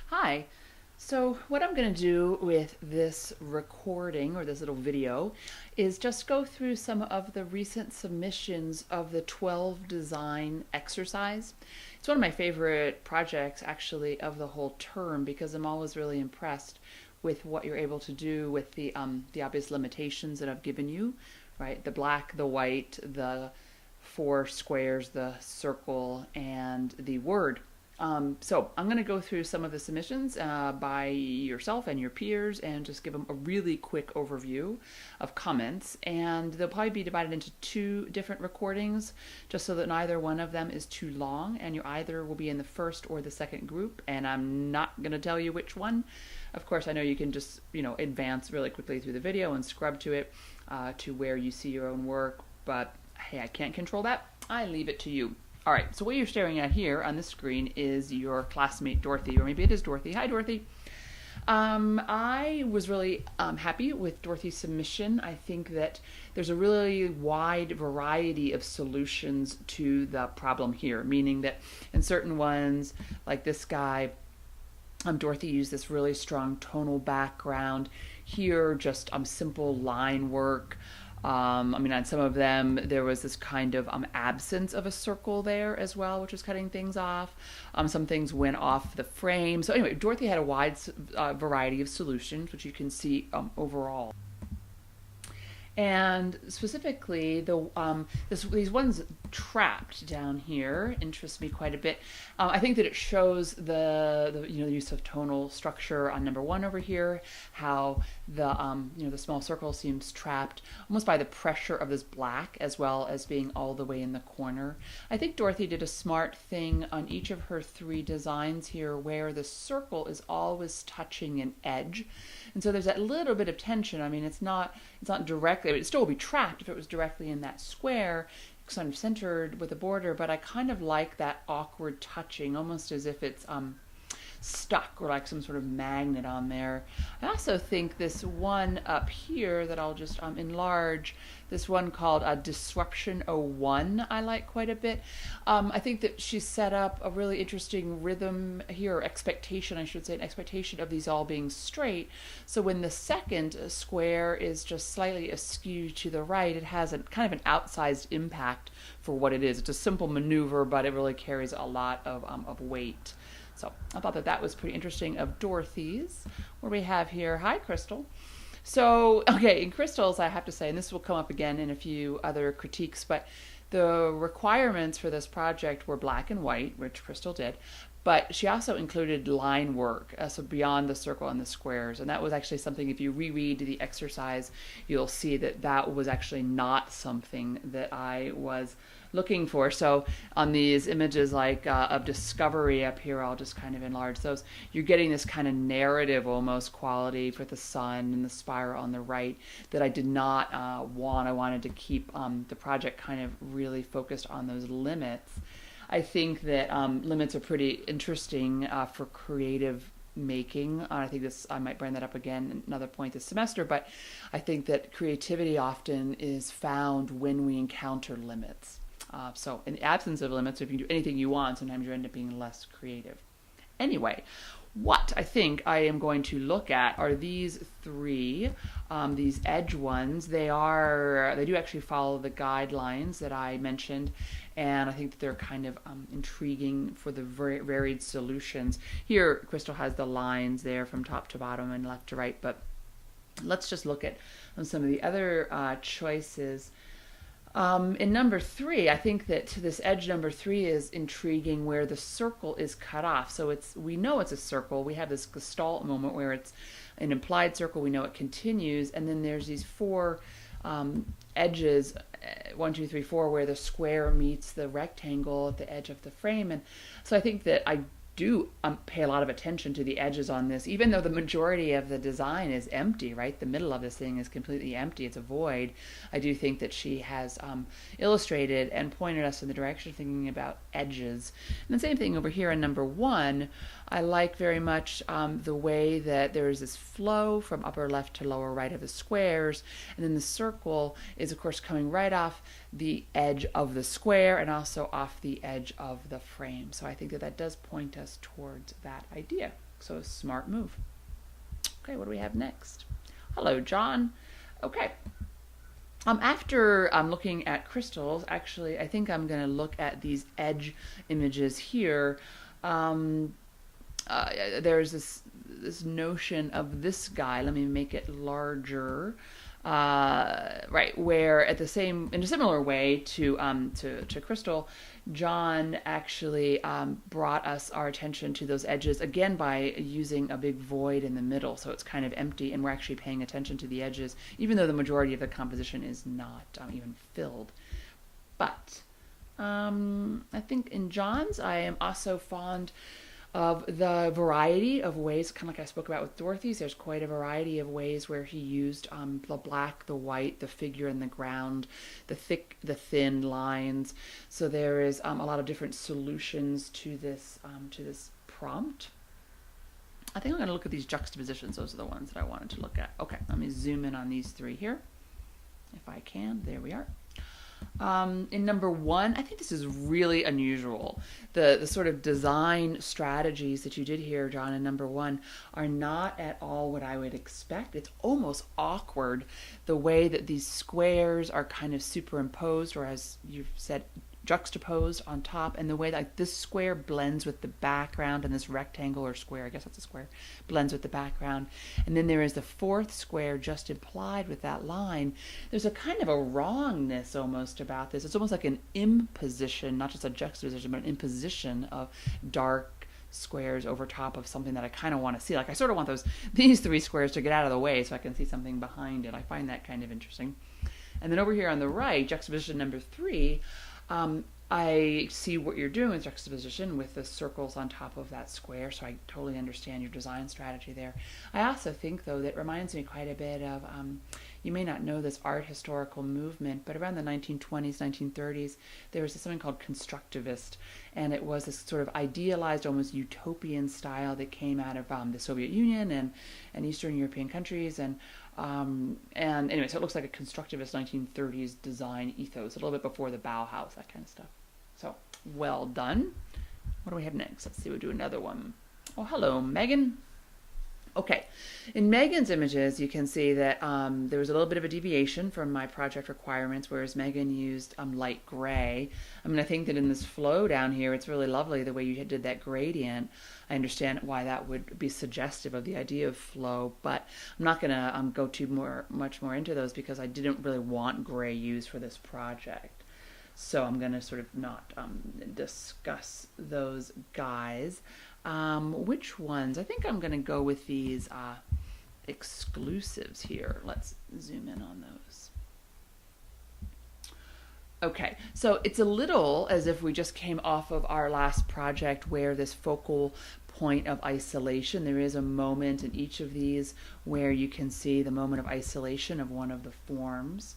Hi. So what I'm going to do with this recording or this little video is just go through some of the recent submissions of the 12 design exercise. It's one of my favorite projects actually of the whole term because I'm always really impressed with what you're able to do with the obvious limitations that I've given you, right? The black, the white, the four squares, the circle, and the word. So I'm going to go through some of the submissions by yourself and your peers and just give them a really quick overview of comments. And they'll probably be divided into two different recordings just so that neither one of them is too long, and you either will be in the first or the second group, and I'm not going to tell you which one. Of course, I know you can just, advance really quickly through the video and scrub to it to where you see your own work, but hey, I can't control that. I leave it to you. All right, so what you're staring at here on the screen is your classmate Dorothy, or maybe it is Dorothy. Hi, Dorothy. I was really happy with Dorothy's submission. I think that there's a really wide variety of solutions to the problem here, meaning that in certain ones, like this guy, Dorothy used this really strong tonal background. Here, just simple line work. On some of them, there was this kind of absence of a circle there as well, which was cutting things off. Some things went off the frame. So anyway, Dorothy had a wide variety of solutions, which you can see overall. And specifically, these ones trapped down here interest me quite a bit. I think that it shows the use of tonal structure on number one over here, how the small circle seems trapped almost by the pressure of this black as well as being all the way in the corner. I think Dorothy did a smart thing on each of her three designs here where the circle is always touching an edge. And so there's that little bit of tension. I mean, it's not directly, it still would be trapped if it was directly in that square, kind of centered with a border, but I kind of like that awkward touching, almost as if it's stuck or like some sort of magnet on there. I also think this one up here that I'll just enlarge, this one called Disruption 01, I like quite a bit. I think that she set up a really interesting rhythm here, or expectation, I should say, an expectation of these all being straight. So when the second square is just slightly askew to the right, it has a kind of an outsized impact for what it is. It's a simple maneuver, but it really carries a lot of weight. So I thought that was pretty interesting of Dorothy's. What do we have here? Hi, Crystal. So, okay, in Crystal's, I have to say, and this will come up again in a few other critiques, but the requirements for this project were black and white, which Crystal did, but she also included line work, so beyond the circle and the squares. And that was actually something, if you reread the exercise, you'll see that that was actually not something that I was looking for. So on these images like of discovery up here, I'll just kind of enlarge those. You're getting this kind of narrative almost quality for the sun and the spiral on the right that I did not want. I wanted to keep the project kind of really focused on those limits. I think that limits are pretty interesting for creative making. I think I might bring that up again another point this semester, but I think that creativity often is found when we encounter limits. So in the absence of limits, if you can do anything you want, sometimes you end up being less creative. Anyway, what I think I am going to look at are these three, these edge ones. They do actually follow the guidelines that I mentioned, and I think that they're kind of intriguing for the varied solutions. Here, Crystal has the lines there from top to bottom and left to right, but let's just look at some of the other choices. In number three, I think that this edge number three is intriguing where the circle is cut off. So we know it's a circle. We have this gestalt moment where it's an implied circle. We know it continues. And then there's these four edges, 1, 2, 3, 4, where the square meets the rectangle at the edge of the frame. And so I think that I do pay a lot of attention to the edges on this, even though the majority of the design is empty, right? The middle of this thing is completely empty. It's a void. I do think that she has illustrated and pointed us in the direction of thinking about edges. And the same thing over here in number one. I like very much the way that there is this flow from upper left to lower right of the squares, and then the circle is of course coming right off the edge of the square and also off the edge of the frame. So I think that that does point us towards that idea. So a smart move. Okay, what do we have next? Hello, John. Okay. After looking at crystals, actually, I think I'm going to look at these edge images here. There's this notion of this guy. Let me make it larger. Right, where in a similar way to Crystal, John actually brought us our attention to those edges again by using a big void in the middle, so it's kind of empty, and we're actually paying attention to the edges, even though the majority of the composition is not even filled. But I think in John's, I am also fond of the variety of ways, kind of like I spoke about with Dorothy's. There's quite a variety of ways where he used the black, the white, the figure in the ground, the thick, the thin lines. So there is a lot of different solutions to this prompt. I think I'm going to look at these juxtapositions. Those are the ones that I wanted to look at. Okay, let me zoom in on these three here, if I can. There we are. In number one, I think this is really unusual. The sort of design strategies that you did here, John, in number one are not at all what I would expect. It's almost awkward the way that these squares are kind of superimposed, or as you've said, juxtaposed on top, and the way that this square blends with the background, and this rectangle or square, I guess that's a square, blends with the background. And then there is the fourth square just implied with that line. There's a kind of a wrongness almost about this. It's almost like an imposition, not just a juxtaposition, but an imposition of dark squares over top of something that I kind of want to see. Like I sort of want these three squares to get out of the way so I can see something behind it. I find that kind of interesting. And then over here on the right, juxtaposition number three, I see what you're doing with juxtaposition with the circles on top of that square, so I totally understand your design strategy there. I also think, though, that reminds me quite a bit of, you may not know this art historical movement, but around the 1920s, 1930s, there was something called constructivist, and it was this sort of idealized, almost utopian style that came out of the Soviet Union and Eastern European countries, and anyway, so it looks like a constructivist 1930s design ethos, a little bit before the Bauhaus, that kind of stuff. So, well done. What do we have next? Let's see, we'll do another one. Oh, hello, Megan. Okay, in Megan's images, you can see that there was a little bit of a deviation from my project requirements, whereas Megan used light gray. I mean, I think that in this flow down here, it's really lovely the way you did that gradient. I understand why that would be suggestive of the idea of flow, but I'm not going to go much more into those because I didn't really want gray used for this project. So I'm going to sort of not discuss those guys. Which ones? I think I'm going to go with these exclusives here. Let's zoom in on those. Okay, so it's a little as if we just came off of our last project where this focal point of isolation, there is a moment in each of these where you can see the moment of isolation of one of the forms.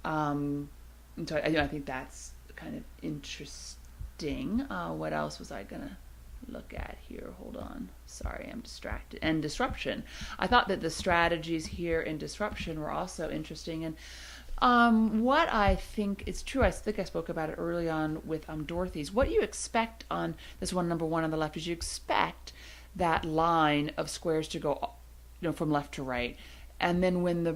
So I think that's kind of interesting. What else was I going to look at here? Hold on. Sorry, I'm distracted. And disruption. I thought that the strategies here in disruption were also interesting. And what I think is true, I think I spoke about it early on with Dorothy's. What you expect on this one, number one on the left, is you expect that line of squares to go, from left to right. And then when the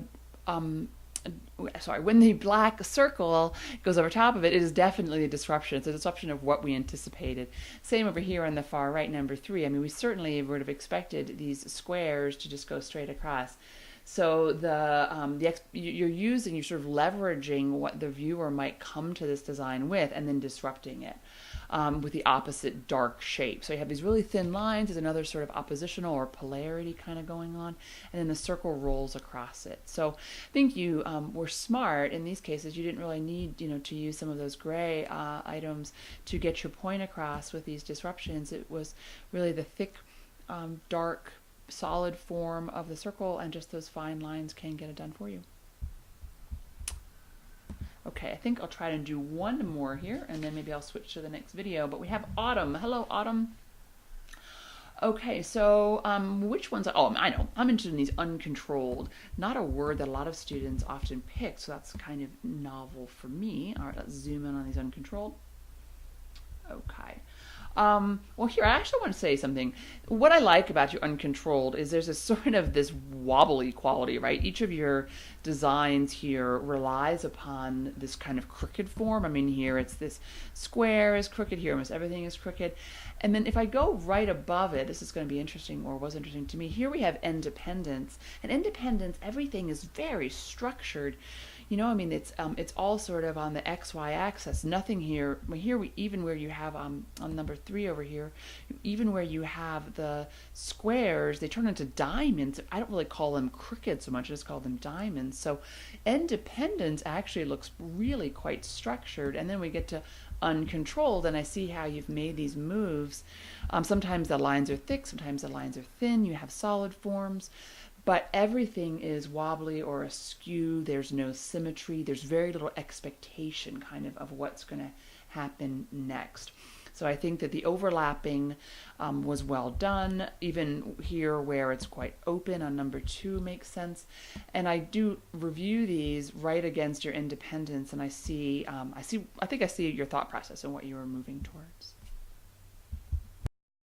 black circle goes over top of it, it is definitely a disruption. It's a disruption of what we anticipated. Same over here on the far right, number three. I mean, we certainly would have expected these squares to just go straight across. So you're sort of leveraging what the viewer might come to this design with and then disrupting it with the opposite dark shape. So you have these really thin lines. There's another sort of oppositional or polarity kind of going on, and then the circle rolls across it. So I think you were smart in these cases. You didn't really need to use some of those gray items to get your point across with these disruptions. It was really the thick, dark, solid form of the circle, and just those fine lines can get it done for you. Okay, I think I'll try to do one more here, and then maybe I'll switch to the next video. But we have Autumn. Hello, Autumn. Okay, so which ones? Oh, I know. I'm interested in these uncontrolled. Not a word that a lot of students often pick, so that's kind of novel for me. All right, let's zoom in on these uncontrolled. Okay. Well, here, I actually want to say something. What I like about your uncontrolled is there's a sort of this wobbly quality, right? Each of your designs here relies upon this kind of crooked form. I mean, here it's this square is crooked, here almost everything is crooked. And then if I go right above it, this is going to be interesting, or was interesting to me. Here we have independence. And independence, everything is very structured. I mean, it's all sort of on the XY axis. Nothing here. Here we even where you have on number 3 over here, even where you have the squares, they turn into diamonds. I don't really call them crooked so much. I just call them diamonds. So, independence actually looks really quite structured. And then we get to uncontrolled, and I see how you've made these moves. Sometimes the lines are thick, sometimes the lines are thin. You have solid forms. But everything is wobbly or askew. There's no symmetry. There's very little expectation, kind of what's going to happen next. So I think that the overlapping was well done. Even here where it's quite open on number 2 makes sense. And I do review these right against your independence, and I think I see your thought process and what you were moving towards.